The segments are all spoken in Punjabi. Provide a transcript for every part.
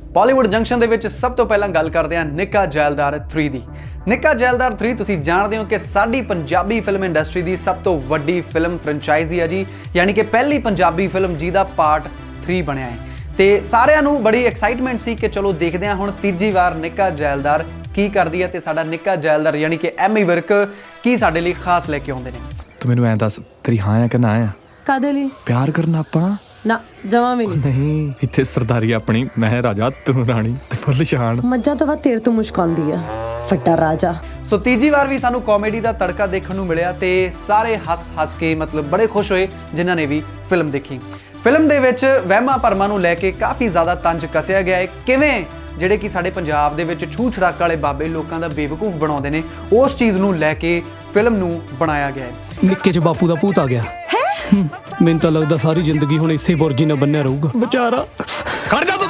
ਬਾਲੀਵੁੱਡ ਜੰਕਸ਼ਨ ਦੇ ਵਿੱਚ ਸਭ ਤੋਂ ਪਹਿਲਾਂ ਗੱਲ ਕਰਦੇ ਹਾਂ ਨਿੱਕਾ ਜੈਲਦਾਰ 3 ਦੀ। ਨਿੱਕਾ ਜੈਲਦਾਰ 3 ਤੁਸੀਂ ਜਾਣਦੇ ਹੋ ਕਿ ਸਾਡੀ ਪੰਜਾਬੀ ਫਿਲਮ ਇੰਡਸਟਰੀ ਦੀ ਸਭ ਤੋਂ ਵੱਡੀ ਫਿਲਮ ਫਰੈਂਚਾਈਜ਼ੀ ਹੈ ਜੀ, ਯਾਨੀ ਕਿ ਪਹਿਲੀ ਪੰਜਾਬੀ ਫਿਲਮ ਜਿਹਦਾ ਪਾਰਟ 3 ਬਣਿਆ ਹੈ। ਤੇ ਸਾਰਿਆਂ ਨੂੰ ਬੜੀ ਐਕਸਾਈਟਮੈਂਟ ਸੀ ਕਿ ਚਲੋ ਦੇਖਦੇ ਹਾਂ ਹੁਣ ਤੀਜੀ ਵਾਰ ਨਿੱਕਾ ਜੈਲਦਾਰ ਕੀ ਕਰਦੀ ਹੈ ਤੇ ਸਾਡਾ ਨਿੱਕਾ ਜੈਲਦਾਰ ਯਾਨੀ ਕਿ ਐਮੀ ਵਿਰਕ ਕੀ ਸਾਡੇ ਲਈ ਖਾਸ ਲੈ ਕੇ ਆਉਂਦੇ ਨੇ। ਤੂੰ ਮੈਨੂੰ ਐਂ ਦੱਸ, ਤੇਰੀ ਹਾਂ ਆ ਕਿ ਨਾ ਆ? ਕਾਦੇ ਲਈ? ਪਿਆਰ ਕਰਨਾ ਆਪਾਂ ਨਾ ਜਮਾਂ ਵੀ ਨਹੀਂ। ਇੱਥੇ ਸਰਦਾਰੀ ਆਪਣੀ, ਮੈਂ ਰਾਜਾ ਤੂੰ ਰਾਣੀ ਤੇ ਫੁੱਲ ਸ਼ਾਨ। ਮੱਝਾਂ ਤੋਂ ਬਾਅਦ ਤੇਰੇ ਤੋਂ ਮੁਸ਼ਕ ਆਉਂਦੀ ਆ ਵੱਡਾ ਰਾਜਾ। ਸੋ ਤੀਜੀ ਵਾਰ ਵੀ ਸਾਨੂੰ ਕਾਮੇਡੀ ਦਾ ਤੜਕਾ ਦੇਖਣ ਨੂੰ ਮਿਲਿਆ ਤੇ ਸਾਰੇ ਹੱਸ ਕੇ ਮਤਲਬ ਬੜੇ ਖੁਸ਼ ਹੋਏ ਜਿਨ੍ਹਾਂ ਨੇ ਵੀ ਫਿਲਮ ਦੇਖੀ। ਫਿਲਮ ਦੇ ਵਿੱਚ ਵਹਿਮਾਂ ਭਰਮਾਂ ਨੂੰ ਲੈ ਕੇ ਕਾਫੀ ਜ਼ਿਆਦਾ ਤੰਜ ਕੱਸਿਆ ਗਿਆ ਹੈ। ਕਿਵੇਂ ਜਿਹੜੇ ਕਿ ਸਾਡੇ ਪੰਜਾਬ ਦੇ ਵਿੱਚ ਛੂਹ ਛੜਾਕ ਵਾਲੇ ਬਾਬੇ ਲੋਕਾਂ ਦਾ ਬੇਵਕੂਫ ਬਣਾਉਂਦੇ ਨੇ, ਉਸ ਚੀਜ਼ ਨੂੰ ਲੈ ਕੇ ਫਿਲਮ ਨੂੰ ਬਣਾਇਆ ਗਿਆ ਹੈ। ਨਿੱਕੇ 'ਚ ਬਾਪੂ ਦਾ ਭੂਤ ਆ ਗਿਆ। ਮੈਨੂੰ ਤਾਂ ਲੱਗਦਾ ਸਾਰੀ ਜ਼ਿੰਦਗੀ ਹੁਣ ਇਸੇ ਬੁਰਜੀ ਨਾਲ ਬੰਨਿਆ ਰਹੂਗਾ ਵਿਚਾਰਾ। ਖੜ ਜਾ ਤੂੰ।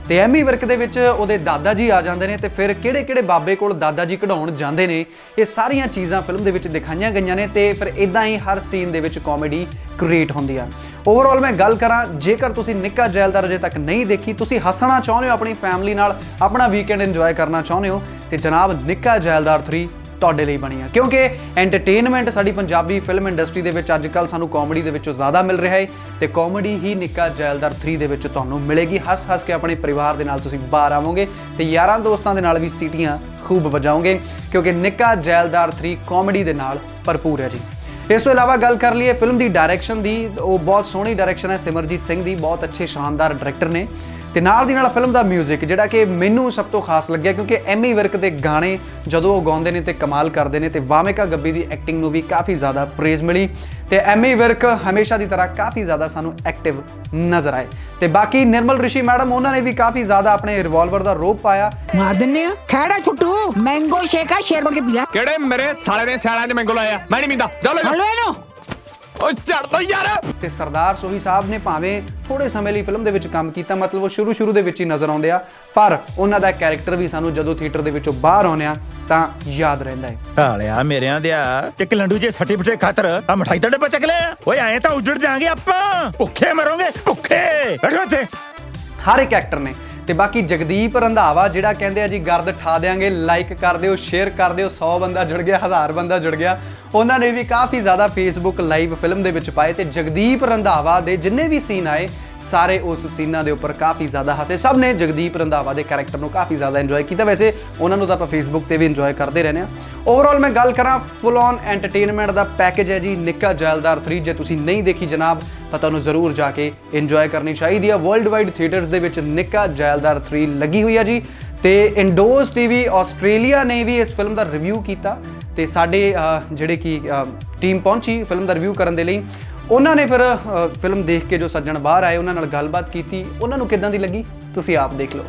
ਤੇ ਐਮੀ ਵਿਰਕ ਦੇ ਵਿੱਚ ਉਹਦੇ ਦਾਦਾ ਜੀ ਆ ਜਾਂਦੇ ਨੇ ਤੇ ਫਿਰ ਕਿਹੜੇ ਬਾਬੇ ਕੋਲ ਦਾਦਾ ਜੀ ਕਢਾਉਣ ਜਾਂਦੇ ਨੇ, ਇਹ ਸਾਰੀਆਂ ਚੀਜ਼ਾਂ ਫਿਲਮ ਦੇ ਵਿੱਚ ਦਿਖਾਈਆਂ ਗਈਆਂ ਨੇ ਤੇ ਫਿਰ ਇਦਾਂ ਹੀ ਹਰ ਸੀਨ ਦੇ ਵਿੱਚ ਕਾਮੇਡੀ ਕ੍ਰੀਏਟ ਹੁੰਦੀ ਆ। ਓਵਰਆਲ ਮੈਂ ਗੱਲ ਕਰਾਂ, ਜੇਕਰ ਤੁਸੀਂ ਨਿੱਕਾ ਜੈਲਦਾਰ ਅਜੇ ਤੱਕ ਨਹੀਂ ਦੇਖੀ, ਤੁਸੀਂ ਹੱਸਣਾ ਚਾਹੁੰਦੇ ਹੋ ਆਪਣੀ ਫੈਮਿਲੀ ਨਾਲ, ਆਪਣਾ ਵੀਕਐਂਡ ਇੰਜੋਏ ਕਰਨਾ ਚਾਹੁੰਦੇ ਹੋ ਤੇ ਜਨਾਬ ਨਿੱਕਾ ਜੈਲਦਾਰ 3 ਤੁਹਾਡੇ ਲਈ ਬਣੀ ਆ। ਕਿਉਂਕਿ ਐਂਟਰਟੇਨਮੈਂਟ ਸਾਡੀ ਪੰਜਾਬੀ ਫਿਲਮ ਇੰਡਸਟਰੀ ਦੇ ਵਿੱਚ ਅੱਜ ਕੱਲ੍ਹ ਸਾਨੂੰ ਕਾਮੇਡੀ ਦੇ ਵਿੱਚੋਂ ਜ਼ਿਆਦਾ ਮਿਲ ਰਿਹਾ ਹੈ ਤੇ ਕਾਮੇਡੀ ਹੀ ਨਿੱਕਾ ਜੈਲਦਾਰ 3 ਦੇ ਵਿੱਚ ਤੁਹਾਨੂੰ ਮਿਲੇਗੀ। ਹੱਸ ਕੇ ਆਪਣੇ ਪਰਿਵਾਰ ਦੇ ਨਾਲ ਤੁਸੀਂ ਬਾਹਰ ਆਵੋਗੇ ਤੇ ਯਾਰਾਂ ਦੋਸਤਾਂ ਦੇ ਨਾਲ ਵੀ ਸੀਟੀਆਂ ਖੂਬ ਵਜਾਓਗੇ ਕਿਉਂਕਿ ਨਿੱਕਾ ਜੈਲਦਾਰ 3 ਕਾਮੇਡੀ ਦੇ ਨਾਲ ਭਰਪੂਰ ਹੈ ਜੀ। ਇਸ ਤੋਂ ਇਲਾਵਾ ਗੱਲ ਕਰ ਲਈਏ ਫਿਲਮ ਦੀ ਡਾਇਰੈਕਸ਼ਨ ਦੀ, ਉਹ ਬਹੁਤ ਸੋਹਣੀ ਡਾਇਰੈਕਸ਼ਨ ਹੈ ਸਿਮਰਜੀਤ ਸਿੰਘ ਦੀ, ਬਹੁਤ ਅੱਛੇ ਸ਼ਾਨਦਾਰ ਡਾਇਰੈਕਟਰ ਨੇ ਤੇ ਨਾਲ ਦੀ ਨਾਲ ਫਿਲਮ ਦਾ ਮਿਊਜ਼ਿਕ ਜਿਹੜਾ ਕਿ ਮੈਨੂੰ ਸਭ ਤੋਂ ਖਾਸ ਲੱਗਿਆ ਕਿਉਂਕਿ ਐਮੀ ਵਿਰਕ ਦੇ ਗਾਣੇ ਜਦੋਂ ਉਹ ਗਾਉਂਦੇ ਨੇ ਤੇ ਕਮਾਲ ਕਰਦੇ ਨੇ ਤੇ ਵਾਮਿਕਾ ਗੱਬੀ ਦੀ ਐਕਟਿੰਗ ਨੂੰ ਵੀ ਕਾਫੀ ਜ਼ਿਆਦਾ ਪ੍ਰੇਜ਼ ਮਿਲੀ ਤੇ ਐਮੀ ਵਿਰਕ ਹਮੇਸ਼ਾ ਦੀ ਤਰ੍ਹਾਂ ਕਾਫੀ ਜ਼ਿਆਦਾ ਸਾਨੂੰ ਐਕਟਿਵ ਨਜ਼ਰ ਆਏ ਤੇ ਬਾਕੀ ਨਿਰਮਲ ਰਿਸ਼ੀ ਮੈਡਮ ਉਹਨਾਂ ਨੇ ਵੀ ਕਾਫੀ ਜ਼ਿਆਦਾ ਆਪਣੇ ਰਿਵਾਲਵਰ ਦਾ ਰੋਪ ਪਾਇਆ। ਮਾਰ ਦਿੰਨੇ ਆ ਖੈੜਾ ਛੁੱਟੂ ਮੈਂਗੋ ਸ਼ੇਕ ਆ ਸ਼ੇਰ ਕੇ ਪੀਲਾ। ਕਿਹੜੇ ਮੇਰੇ ਸਾਲੇ ਨੇ ਸਿਆਲਾਂ 'ਚ ਮੈਂਗੋ ਲਾਇਆ? ਮੈਂ ਨਹੀਂ ਪੀਂਦਾ। ਜਾ ਲੈ ਹਲੋ ਇਹਨੂੰ। ਓ ਛੱਡ ਦੋ ਯਾਰ। ਤੇ ਸਰਦਾਰ ਸੋਹੀ ਸਾਹਿਬ ਨੇ ਭਾਵੇਂ ਥੋੜੇ ਸਮੇਂ ਲਈ ਫਿਲਮ ਦੇ ਵਿੱਚ ਕੰਮ ਕੀਤਾ, ਮਤਲਬ ਉਹ ਸ਼ੁਰੂ ਦੇ ਵਿੱਚ ਹੀ ਨਜ਼ਰ ਆਉਂਦੇ ਆ, ਪਰ ਉਹਨਾਂ ਦਾ ਕੈਰੈਕਟਰ ਵੀ ਸਾਨੂੰ ਜਦੋਂ ਥੀਏਟਰ ਦੇ ਵਿੱਚੋਂ ਬਾਹਰ ਆਉਂਦੇ ਆ ਤਾਂ ਯਾਦ ਰਹਿੰਦਾ ਹੈ। ਹਾਲਿਆ ਮੇਰਿਆਂ ਦਿਆ ਇੱਕ ਲੰਡੂ ਜੇ ਸੱਟੀ ਫੁੱਟੇ ਖਾਤਰ ਆ ਮਠਾਈ ਤੁਹਾਡੇ ਪਾ ਚੱਕ ਲਿਆ। ਓਏ ਐਂ ਤਾਂ ਉੱਜੜ ਜਾਾਂਗੇ ਆਪਾਂ, ਭੁੱਖੇ ਮਰੋਗੇ ਭੁੱਖੇ। ਬੈਠੋ ਇੱਥੇ। ਹਰ ਇੱਕ ਐਕਟਰ ਨੇ ਤੇ ਬਾਕੀ ਜਗਦੀਪ ਰੰਧਾਵਾ ਜਿਹੜਾ ਕਹਿੰਦੇ ਆ ਜੀ ਗਰਦ ਠਾ ਦਿਆਂਗੇ, ਲਾਈਕ ਕਰ ਦਿਓ, ਸ਼ੇਅਰ ਕਰ ਦਿਓ, 100 ਬੰਦਾ ਜੁੜ ਗਿਆ, 1000 ਬੰਦਾ ਜੁੜ ਗਿਆ, ਉਹਨਾਂ ਨੇ ਵੀ ਕਾਫੀ ਜ਼ਿਆਦਾ ਫੇਸਬੁੱਕ ਲਾਈਵ ਫਿਲਮ ਦੇ ਵਿੱਚ ਪਾਏ ਤੇ ਜਗਦੀਪ ਰੰਧਾਵਾ ਦੇ ਜਿੰਨੇ ਵੀ ਸੀਨ ਆਏ ਸਾਰੇ ਉਸ ਸੀਨਾਂ ਦੇ ਉੱਪਰ ਕਾਫੀ ਜ਼ਿਆਦਾ ਹੱਸੇ। ਸਭ ਨੇ ਜਗਦੀਪ ਰੰਧਾਵਾ ਦੇ ਕੈਰੈਕਟਰ ਨੂੰ ਕਾਫੀ ਜ਼ਿਆਦਾ ਇੰਜੋਏ ਕੀਤਾ। ਵੈਸੇ ਉਹਨਾਂ ਨੂੰ ਤਾਂ ਆਪਾਂ ਫੇਸਬੁੱਕ ਤੇ ਵੀ ਇੰਜੋਏ ਕਰਦੇ ਰਹਿੰਦੇ ਹਾਂ। ਓਵਰਆਲ ਮੈਂ ਗੱਲ ਕਰਾਂ, full on entertainment the package ਹੈ ਜੀ ਨਿੱਕਾ ਜੈਲਦਾਰ 3। ਜੇ ਤੁਸੀਂ ਨਹੀਂ ਦੇਖੀ ਜਨਾਬ ਤਾਂ ਤੁਹਾਨੂੰ ਜ਼ਰੂਰ ਜਾ ਕੇ ਇੰਜੋਏ ਕਰਨੀ ਚਾਹੀਦੀ ਹੈ। ਵਰਲਡ ਵਾਈਡ ਥੀਏਟਰਸ ਦੇ ਵਿੱਚ ਨਿੱਕਾ ਜੈਲਦਾਰ 3 ਲੱਗੀ ਹੋਈ ਹੈ ਜੀ ਤੇ ਇੰਡੋਜ਼ ਟੀਵੀ ਆਸਟ੍ਰੇਲੀਆ ਨੇ ਵੀ ਇਸ ਫਿਲਮ ਦਾ ਰਿਵਿਊ ਕੀਤਾ ਤੇ ਸਾਡੇ ਜਿਹੜੇ ਕਿ ਟੀਮ ਪਹੁੰਚੀ ਫਿਲਮ ਦਾ ਰਿਵਿਊ ਕਰਨ ਦੇ ਲਈ। ਉਹਨਾਂ ਨੇ ਫਿਰ ਫਿਲਮ ਦੇਖ ਕੇ ਜੋ ਸੱਜਣ ਬਾਹਰ ਆਏ ਉਹਨਾਂ ਨਾਲ ਗੱਲਬਾਤ ਕੀਤੀ, ਉਹਨਾਂ ਨੂੰ ਕਿੱਦਾਂ ਦੀ ਲੱਗੀ ਤੁਸੀਂ ਆਪ ਦੇਖ ਲਓ।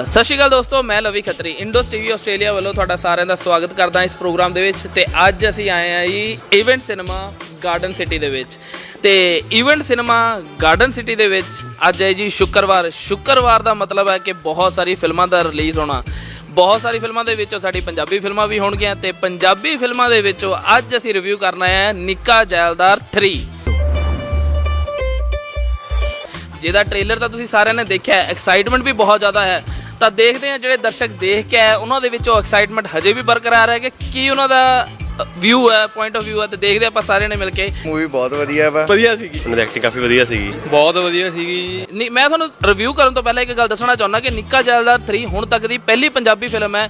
ਸਤਿ ਸ਼੍ਰੀ ਅਕਾਲ ਦੋਸਤੋ, ਮੈਂ ਲਵੀ ਖੱਤਰੀ ਇੰਡੋਜ਼ ਟੀਵੀ ਆਸਟ੍ਰੇਲੀਆ ਵੱਲੋਂ ਤੁਹਾਡਾ ਸਾਰਿਆਂ ਦਾ ਸਵਾਗਤ ਕਰਦਾ ਇਸ ਪ੍ਰੋਗਰਾਮ ਦੇ ਵਿੱਚ। ਤੇ ਅੱਜ ਅਸੀਂ ਆਏ ਹਾਂ ਜੀ ਇਵੈਂਟ ਸਿਨੇਮਾ ਗਾਰਡਨ ਸਿਟੀ ਦੇ ਵਿੱਚ ਤੇ ਇਵੈਂਟ ਸਿਨੇਮਾ ਗਾਰਡਨ ਸਿਟੀ ਦੇ ਵਿੱਚ ਅੱਜ ਹੈ ਜੀ ਸ਼ੁੱਕਰਵਾਰ ਦਾ ਮਤਲਬ ਹੈ ਕਿ ਬਹੁਤ ਸਾਰੀ ਫਿਲਮਾਂ ਦਾ ਰਿਲੀਜ਼ ਹੋਣਾ। ਬਹੁਤ ਸਾਰੀ ਫਿਲਮਾਂ ਦੇ ਵਿੱਚੋਂ ਸਾਡੀ ਪੰਜਾਬੀ ਫਿਲਮਾਂ ਵੀ ਹੋਣਗੀਆਂ ਤੇ ਪੰਜਾਬੀ ਫਿਲਮਾਂ ਦੇ ਵਿੱਚੋਂ ਅੱਜ ਅਸੀਂ ਰਿਵਿਊ ਕਰਨਾ ਹੈ ਨਿੱਕਾ ਜੈਲਦਾਰ 3, ਜਿਹਦਾ ਟ੍ਰੇਲਰ ਤਾਂ ਤੁਸੀਂ ਸਾਰਿਆਂ ਨੇ ਦੇਖਿਆ ਹੈ। ਐਕਸਾਈਟਮੈਂਟ ਵੀ ਬਹੁਤ ਜ਼ਿਆਦਾ ਹੈ ਤਾਂ ਦੇਖਦੇ ਹਾਂ ਜਿਹੜੇ ਦਰਸ਼ਕ ਦੇਖ ਕੇ ਆਏ ਉਹਨਾਂ ਦੇ ਵਿੱਚੋਂ ਐਕਸਾਈਟਮੈਂਟ ਹਜੇ ਵੀ ਬਰਕਰਾਰ ਹੈ ਕਿ ਕੀ ਉਹਨਾਂ ਦਾ ਵਿਊ ਹੈ, ਪੁਆਇੰਟ ਆਫ ਵਿਊ ਹੈ ਤੇ ਦੇਖਦੇ ਆਪਾਂ ਸਾਰਿਆਂ ਨੇ ਮਿਲ ਕੇ। ਮੂਵੀ ਬਹੁਤ ਵਧੀਆ ਵਾ, ਵਧੀਆ ਸੀਗੀ, ਉਹਨਾਂ ਦੀ ਐਕਟਿੰਗ ਕਾਫੀ ਵਧੀਆ ਸੀਗੀ, ਬਹੁਤ ਵਧੀਆ ਸੀਗੀ। ਨਹੀਂ, ਮੈਂ ਤੁਹਾਨੂੰ ਰਿਵਿਊ ਕਰਨ ਤੋਂ ਪਹਿਲਾਂ ਇੱਕ ਗੱਲ ਦੱਸਣਾ ਚਾਹੁੰਦਾ ਕਿ ਨਿੱਕਾ ਜੈਲਦਾਰ 3 ਹੁਣ ਤੱਕ ਦੀ ਪਹਿਲੀ ਪੰਜਾਬੀ ਫਿਲਮ ਹੈ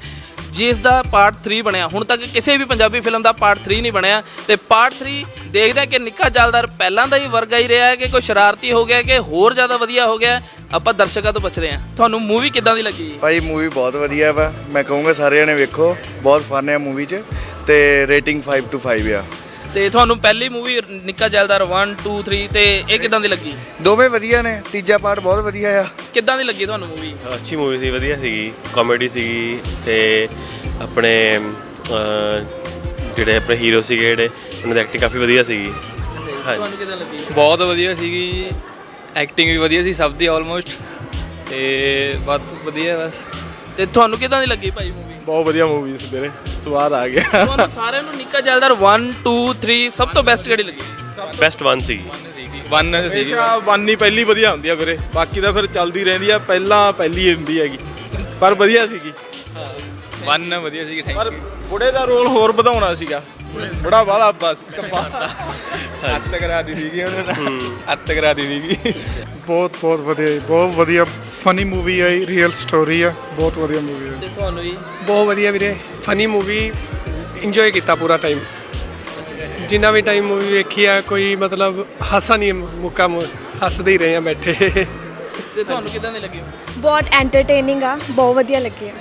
ਜਿਸ ਦਾ ਪਾਰਟ 3 ਬਣਿਆ। ਹੁਣ ਤੱਕ ਕਿਸੇ ਵੀ ਪੰਜਾਬੀ ਫਿਲਮ ਦਾ ਪਾਰਟ 3 ਨਹੀਂ ਬਣਿਆ ਤੇ ਪਾਰਟ 3 ਦੇਖਦੇ ਹਾਂ ਕਿ ਨਿੱਕਾ ਜੈਲਦਾਰ ਪਹਿਲਾਂ ਦਾ ਹੀ ਵਰਗਾ ਹੀ ਰਿਹਾ ਹੈ ਕਿ ਕੋਈ ਸ਼ਰਾਰਤੀ ਹੋ ਗਿਆ ਕਿ ਹੋਰ ਜ਼ਿਆਦਾ ਵਧੀਆ ਹੋ ਗਿਆ। ਆਪਾਂ ਦਰਸ਼ਕਾਂ ਤੋਂ ਪੁੱਛਦੇ ਹਾਂ ਤੁਹਾਨੂੰ ਮੂਵੀ ਕਿੱਦਾਂ ਦੀ ਲੱਗੀ? ਭਾਈ ਮੂਵੀ ਬਹੁਤ ਵਧੀਆ ਵਾ, ਮੈਂ ਕਹੂੰਗਾ ਸਾਰਿਆਂ ਨੇ ਵੇਖੋ, ਬਹੁਤ ਫਨ ਹੈ ਮੂਵੀ 'ਚ ਤੇ ਰੇਟਿੰਗ 5/5 ਆ। ਤੇ ਤੁਹਾਨੂੰ ਪਹਿਲੀ ਮੂਵੀ ਨਿੱਕਾ ਜੈਲਦਾਰ 1, 2, 3 ਤੇ ਇਹ ਕਿੱਦਾਂ ਦੀ ਲੱਗੀ? ਦੋਵੇਂ ਵਧੀਆ ਨੇ, ਤੀਜਾ ਪਾਰਟ ਬਹੁਤ ਵਧੀਆ ਆ। ਕਿੱਦਾਂ ਦੀ ਲੱਗੀ ਤੁਹਾਨੂੰ ਮੂਵੀ? ਅੱਛੀ ਮੂਵੀ ਸੀ, ਵਧੀਆ ਸੀਗੀ, ਕਾਮੇਡੀ ਸੀਗੀ ਤੇ ਆਪਣੇ ਜਿਹੜੇ ਆਪਣੇ ਹੀਰੋ ਸੀਗੇ ਜਿਹੜੇ ਉਹਨਾਂ ਦੀ ਐਕਟਿੰਗ ਕਾਫੀ ਵਧੀਆ ਸੀਗੀ। ਤੁਹਾਨੂੰ ਕਿੱਦਾਂ ਲੱਗੀ? ਬਹੁਤ ਵਧੀਆ ਸੀਗੀ, ਐਕਟਿੰਗ ਵੀ ਵਧੀਆ ਸੀ ਸਭ ਦੀ ਆਲਮੋਸਟ ਤੇ ਬਹੁਤ ਵਧੀਆ ਬਸ। ਤੇ ਤੁਹਾਨੂੰ ਕਿੱਦਾਂ ਦੀ ਲੱਗੀ ਭਾਈ ਮੂਵੀ? ਬਹੁਤ ਵਧੀਆ ਮੂਵੀ ਸੀ ਵੀਰੇ, ਸਵਾਦ ਆ ਗਿਆ। ਤੁਹਾਨੂੰ ਸਾਰਿਆਂ ਨੂੰ ਨਿੱਕਾ ਜੈਲਦਾਰ 1, 2, 3 ਸਭ ਤੋਂ ਬੈਸਟ ਕਿਹੜੀ ਲੱਗੀ? ਬੈਸਟ 1 ਸੀਗੀ। 1 ਸੀਗੀ ਵਨ ਹੀ ਪਹਿਲੀ ਵਧੀਆ ਹੁੰਦੀ ਆ ਵੀਰੇ, ਬਾਕੀ ਤਾਂ ਫਿਰ ਚੱਲਦੀ ਰਹਿੰਦੀ ਆ, ਪਹਿਲਾਂ ਪਹਿਲੀ ਹੁੰਦੀ ਹੈਗੀ, ਪਰ ਵਧੀਆ ਸੀਗੀ। 1 ਵਧੀਆ ਸੀਗੀ। ਪਰ ਬੁੜੇ ਦਾ ਰੋਲ ਹੋਰ ਵਧਾਉਣਾ ਸੀਗਾ, ਬੜਾ ਵਾਲਾ ਬਸ ਅੱਤ ਕਰਾ ਦੀ ਸੀਗੀ ਉਹਨੇ ਤਾਂ, ਅੱਤ ਕਰਾ ਦੀ ਸੀਗੀ। ਬਹੁਤ ਵਧੀਆ ਜੀ, ਬਹੁਤ ਵਧੀਆ ਫਨੀ ਮੂਵੀ ਹੈ, ਰੀਅਲ ਸਟੋਰੀ ਆ, ਬਹੁਤ ਵਧੀਆ ਮੂਵੀ ਹੈ। ਤੇ ਤੁਹਾਨੂੰ ਜੀ ਬਹੁਤ ਵਧੀਆ ਵੀਰੇ, ਫਨੀ ਮੂਵੀ, ਇੰਜੋਏ ਕੀਤਾ ਪੂਰਾ ਟਾਈਮ। ਜਿੰਨਾ ਵੀ ਟਾਈਮ ਮੂਵੀ ਵੇਖੀ ਆ, ਕੋਈ ਮਤਲਬ ਹਾਸਾ ਨਹੀਂ ਮੁੱਕਾ, ਹੱਸਦੇ ਹੀ ਰਹੇ ਆ ਬੈਠੇ। ਤੇ ਤੁਹਾਨੂੰ ਕਿਦਾਂ ਦੀ ਲੱਗੀ? ਬਹੁਤ ਐਂਟਰਟੇਨਿੰਗ ਆ, ਬਹੁਤ ਵਧੀਆ ਲੱਗੀ ਆ।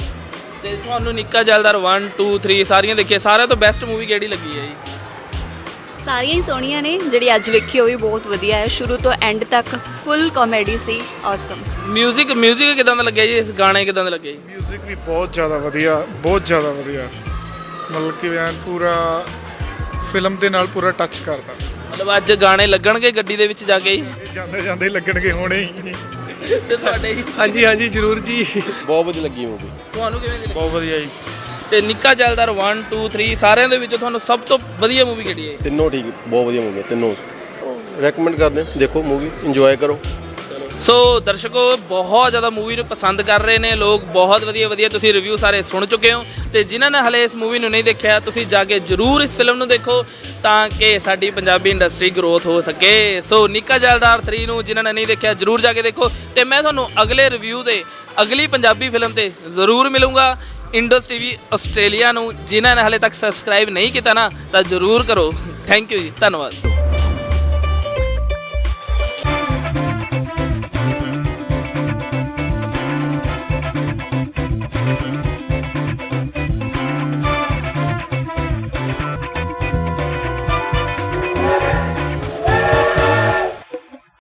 ਤੇ ਤੁਹਾਨੂੰ ਨਿੱਕਾ ਜੈਲਦਾਰ 1 2 3 ਸਾਰੀਆਂ ਦੇਖੀਆਂ, ਸਾਰਿਆਂ ਤੋਂ ਬੈਸਟ ਮੂਵੀ ਕਿਹੜੀ ਲੱਗੀ ਹੈ ਜੀ? ਸਾਰੀਆਂ ਹੀ ਸੋਹਣੀਆਂ ਨੇ, ਜਿਹੜੀ ਅੱਜ ਵੇਖੀ ਉਹ ਵੀ ਬਹੁਤ ਵਧੀਆ ਹੈ, ਸ਼ੁਰੂ ਤੋਂ ਐਂਡ ਤੱਕ ਫੁੱਲ ਕਾਮੇਡੀ ਸੀ, ਆਸਮ। ਮਿਊਜ਼ਿਕ ਕਿਦਾਂ ਦਾ ਲੱਗਿਆ ਜੀ? ਇਸ ਗਾਣੇ ਕਿਦਾਂ ਦਾ ਲੱਗਿਆ ਜੀ? ਮਿਊਜ਼ਿਕ ਵੀ ਬਹੁਤ ਜ਼ਿਆਦਾ ਵਧੀਆ, ਬਹੁਤ ਜ਼ਿਆਦਾ ਵਧੀਆ, ਮਤਲਬ ਕਿ ਐਨ ਪੂਰਾ ਫਿਲਮ ਦੇ ਨਾਲ ਪੂਰਾ ਟੱਚ ਕਰਦਾ। ਮਤਲਬ ਅੱਜ ਗਾਣੇ ਲੱਗਣਗੇ ਗੱਡੀ ਦੇ ਵਿੱਚ ਜਾ ਕੇ ਹੀ? ਜਾਂਦੇ ਜਾਂਦੇ ਲੱਗਣਗੇ ਹੁਣੇ ਹੀ। ਤੇ ਤੁਹਾਡੇ ਹੀ? ਹਾਂਜੀ ਜ਼ਰੂਰ ਜੀ। ਬਹੁਤ ਵਧੀਆ ਲੱਗੀ ਮੂਵੀ। ਤੁਹਾਨੂੰ ਕਿਵੇਂ ਦੀ ਲੱਗੀ? ਬਹੁਤ ਵਧੀਆ ਜੀ। ਤੇ ਨਿੱਕਾ ਜੈਲਦਾਰ 1 2 3 ਸਾਰਿਆਂ ਦੇ ਵਿੱਚੋਂ ਤੁਹਾਨੂੰ ਸਭ ਤੋਂ ਵਧੀਆ ਮੂਵੀ ਕਿਹੜੀ ਹੈ? ਤਿੰਨੋਂ ਠੀਕ, ਬਹੁਤ ਵਧੀਆ ਮੂਵੀ, ਤਿੰਨੋਂ ਰეკਮੈਂਡ ਕਰਦੇ, ਦੇਖੋ ਮੂਵੀ, ਇੰਜੋਏ ਕਰੋ। ਸੋ ਦਰਸ਼ਕੋ ਬਹੁਤ ਜ਼ਿਆਦਾ ਮੂਵੀ ਨੂੰ ਪਸੰਦ ਕਰ ਰਹੇ ਨੇ ਲੋਕ, ਬਹੁਤ ਵਧੀਆ ਤੁਸੀਂ ਰਿਵਿਊ ਸਾਰੇ ਸੁਣ ਚੁੱਕੇ ਹੋ, ਤੇ ਜਿਨ੍ਹਾਂ ਨੇ ਹਲੇ ਇਸ ਮੂਵੀ ਨੂੰ ਨਹੀਂ ਦੇਖਿਆ ਤੁਸੀਂ ਜਾ ਕੇ ਜ਼ਰੂਰ ਇਸ ਫਿਲਮ ਨੂੰ ਦੇਖੋ ਤਾਂ ਕਿ ਸਾਡੀ ਪੰਜਾਬੀ ਇੰਡਸਟਰੀ ਗਰੋਥ ਹੋ ਸਕੇ। ਸੋ ਨਿੱਕਾ ਜੈਲਦਾਰ 3 ਨੂੰ ਜਿਨ੍ਹਾਂ ਨੇ ਨਹੀਂ ਦੇਖਿਆ ਜ਼ਰੂਰ ਜਾ ਕੇ ਦੇਖੋ, ਤੇ ਮੈਂ ਤੁਹਾਨੂੰ ਅਗਲੇ ਰਿਵਿਊ ਦੇ ਅਗਲੀ ਪੰਜਾਬੀ ਫਿਲਮ ਤੇ ਜ਼ਰੂਰ ਮਿਲੂੰਗਾ। ਇੰਡਸ ਟੀਵੀ ਆਸਟ੍ਰੇਲੀਆ ਨੂੰ ਜਿਨ੍ਹਾਂ ਨੇ ਹਲੇ ਤੱਕ ਸਬਸਕ੍ਰਾਈਬ ਨਹੀਂ ਕੀਤਾ ਨਾ, ਤਾਂ ਜ਼ਰੂਰ ਕਰੋ। ਥੈਂਕ ਯੂ ਜੀ, ਧੰਨਵਾਦ।